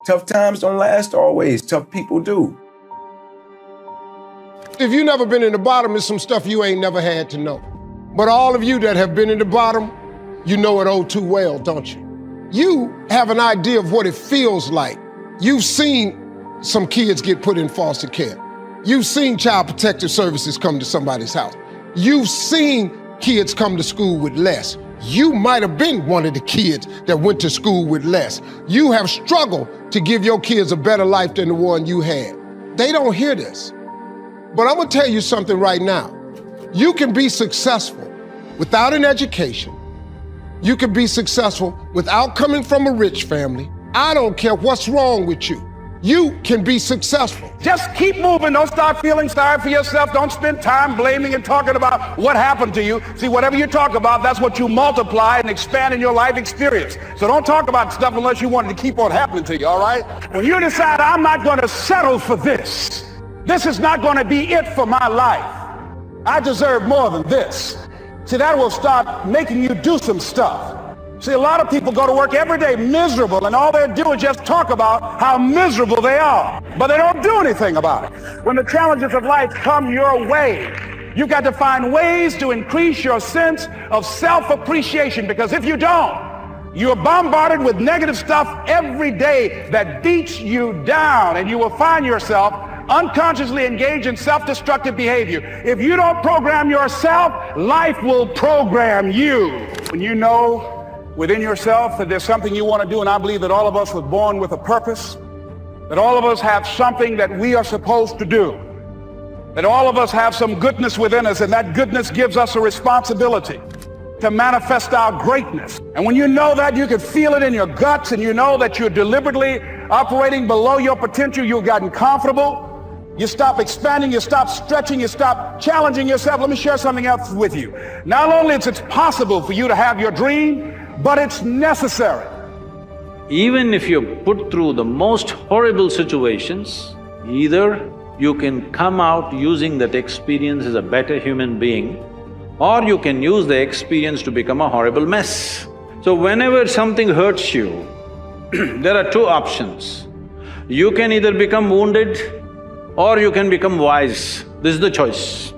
Tough times don't last always. Tough people do. If you've never been in the bottom, there's some stuff you ain't never had to know. But all of you that have been in the bottom, you know it oh too well, don't you? You have an idea of what it feels like. You've seen some kids get put in foster care. You've seen child protective services come to somebody's house. You've seen kids come to school with less. You might have been one of the kids that went to school with less. You have struggled to give your kids a better life than the one you had. They don't hear this. But I'm gonna tell you something right now. You can be successful without an education. You can be successful without coming from a rich family. I don't care what's wrong with you. You can be successful. Just keep moving. Don't start feeling sorry for yourself. Don't spend time blaming and talking about what happened to you. See, whatever you talk about, that's what you multiply and expand in your life experience. So don't talk about stuff unless you want it to keep on happening to you, all right? When you decide, I'm not going to settle for this. This is not going to be it for my life. I deserve more than this. See, that will start making you do some stuff. See, a lot of people go to work every day miserable, and all they do is just talk about how miserable they are, but they don't do anything about it. When the challenges of life come your way, you've got to find ways to increase your sense of self-appreciation, because if you don't, you're bombarded with negative stuff every day that beats you down, and you will find yourself unconsciously engaged in self-destructive behavior. If you don't program yourself, life will program you. When you know within yourself that there's something you want to do, and I believe that all of us were born with a purpose, that all of us have something that we are supposed to do, that all of us have some goodness within us, and that goodness gives us a responsibility to manifest our greatness. And when you know that, you can feel it in your guts, and you know that you're deliberately operating below your potential. You've gotten comfortable. You stop expanding, you stop stretching, you stop challenging yourself. Let me share something else with you. Not only is it possible for you to have your dream, but it's necessary. Even if you're put through the most horrible situations, either you can come out using that experience as a better human being, or you can use the experience to become a horrible mess. So whenever something hurts you, there are two options. You can either become wounded or you can become wise. This is the choice.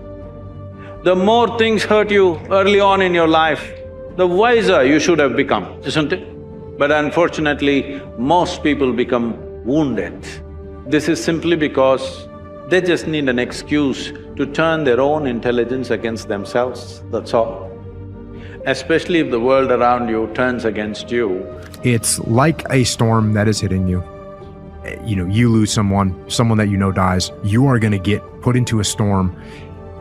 The more things hurt you early on in your life, the wiser you should have become, isn't it? But unfortunately, most people become wounded. This is simply because they just need an excuse to turn their own intelligence against themselves, that's all. Especially if the world around you turns against you. It's like a storm that is hitting you. You know, you lose someone that you know dies, you are gonna get put into a storm.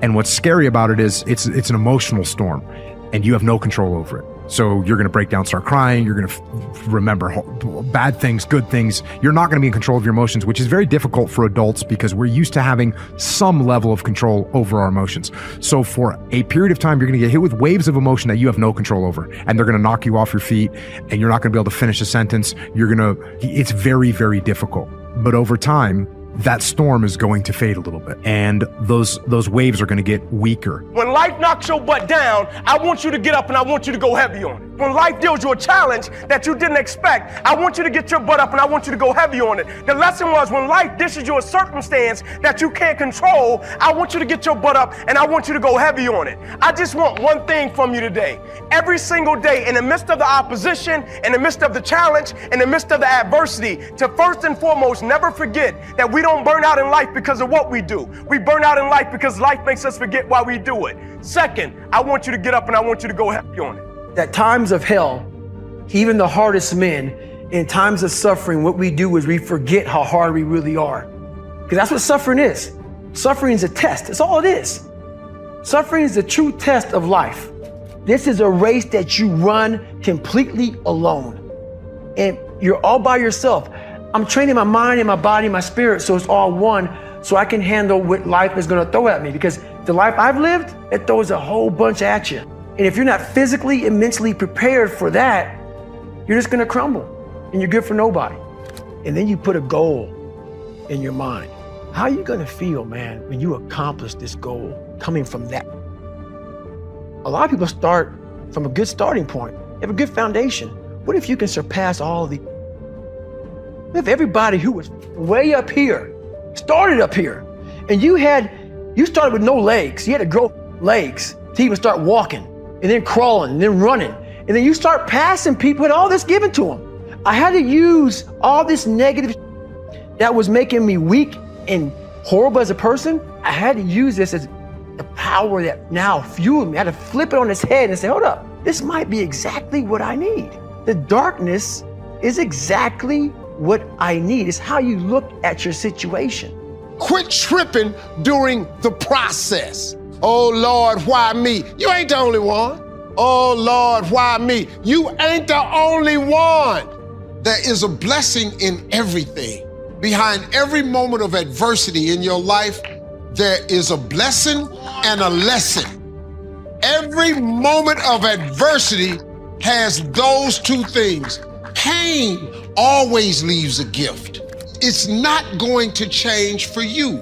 And what's scary about it is it's an emotional storm and you have no control over it. So you're gonna break down, start crying, you're gonna remember bad things, good things. You're not gonna be in control of your emotions, which is very difficult for adults because we're used to having some level of control over our emotions. So for a period of time, you're gonna get hit with waves of emotion that you have no control over, and they're gonna knock you off your feet, and you're not gonna be able to finish a sentence. It's very, very difficult. But over time, that storm is going to fade a little bit, and those waves are going to get weaker. When life knocks your butt down, I want you to get up and I want you to go heavy on it. When life deals you a challenge that you didn't expect, I want you to get your butt up and I want you to go heavy on it. The lesson was when life dishes you a circumstance that you can't control, I want you to get your butt up and I want you to go heavy on it. I just want one thing from you today. Every single day, in the midst of the opposition, in the midst of the challenge, in the midst of the adversity, to first and foremost never forget that we don't burn out in life because of what we do. We burn out in life because life makes us forget why we do it. Second, I want you to get up and I want you to go heavy on it. At times of hell, even the hardest men, in times of suffering, what we do is we forget how hard we really are. Because that's what suffering is. Suffering is a test. That's all it is. Suffering is the true test of life. This is a race that you run completely alone. And you're all by yourself. I'm training my mind and my body and my spirit so it's all one, so I can handle what life is gonna throw at me. Because the life I've lived, it throws a whole bunch at you. And if you're not physically and mentally prepared for that, you're just gonna crumble and you're good for nobody. And then you put a goal in your mind. How are you gonna feel, man, when you accomplish this goal coming from that? A lot of people start from a good starting point. You have a good foundation. What if you can surpass all of the If everybody who was way up here started up here, and you started with no legs. You had to grow legs to even start walking, and then crawling, and then running. And then you start passing people with all this given to them. I had to use all this negative that was making me weak and horrible as a person. I had to use this as the power that now fueled me. I had to flip it on its head and say, hold up, this might be exactly what I need. The darkness is exactly what I need. It's how you look at your situation. Quit tripping during the process. Oh Lord, why me? You ain't the only one. Oh Lord, why me? You ain't the only one. There is a blessing in everything. Behind every moment of adversity in your life, there is a blessing and a lesson. Every moment of adversity has those two things. Pain always leaves a gift. It's not going to change for you.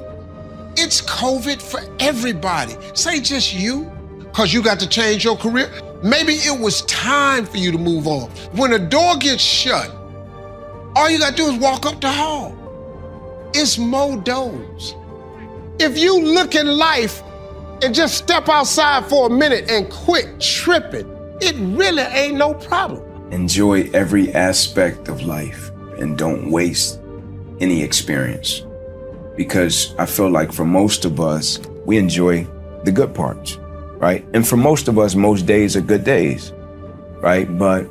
It's COVID for everybody. This ain't just you, because you got to change your career. Maybe it was time for you to move on. When a door gets shut, all you got to do is walk up the hall. It's more doors. If you look in life and just step outside for a minute and quit tripping, it really ain't no problem. Enjoy every aspect of life and don't waste any experience. Because I feel like for most of us, we enjoy the good parts, right? And for most of us, most days are good days, right? But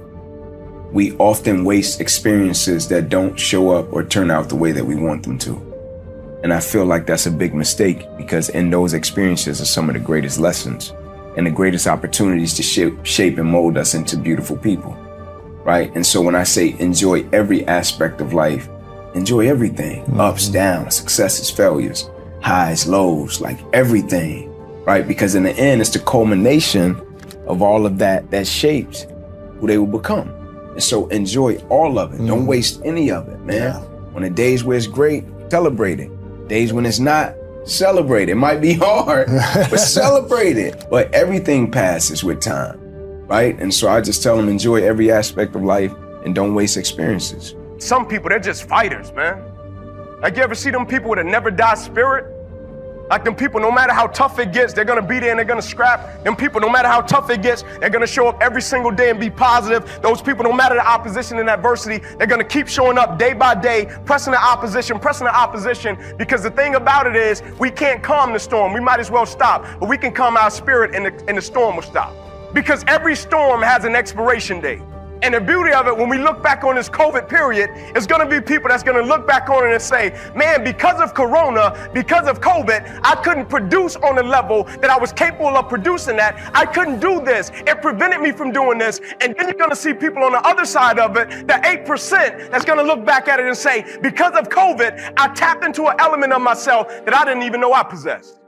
we often waste experiences that don't show up or turn out the way that we want them to. And I feel like that's a big mistake, because in those experiences are some of the greatest lessons and the greatest opportunities to shape and mold us into beautiful people, right? And so when I say enjoy every aspect of life, enjoy everything, ups, downs, successes, failures, highs, lows, like everything, right? Because in the end, it's the culmination of all of that that shapes who they will become. And so enjoy all of it. Don't waste any of it, man. On the days where it's great, celebrate it. Days when it's not, celebrate it. It might be hard, but celebrate it. But everything passes with time, right? And so I just tell them, enjoy every aspect of life and don't waste experiences. Some people, they're just fighters, man. Like, you ever see them people with a never die spirit? Like, them people, no matter how tough it gets, they're gonna be there and they're gonna scrap. Them people, no matter how tough it gets, they're gonna show up every single day and be positive. Those people, no matter the opposition and adversity, they're gonna keep showing up day by day, pressing the opposition, because the thing about it is, we can't calm the storm. We might as well stop, but we can calm our spirit and the storm will stop. Because every storm has an expiration date. And the beauty of it, when we look back on this COVID period, it's going to be people that's going to look back on it and say, man, because of Corona, because of COVID, I couldn't produce on the level that I was capable of producing at. I couldn't do this. It prevented me from doing this. And then you're going to see people on the other side of it, the 8% that's going to look back at it and say, because of COVID, I tapped into an element of myself that I didn't even know I possessed.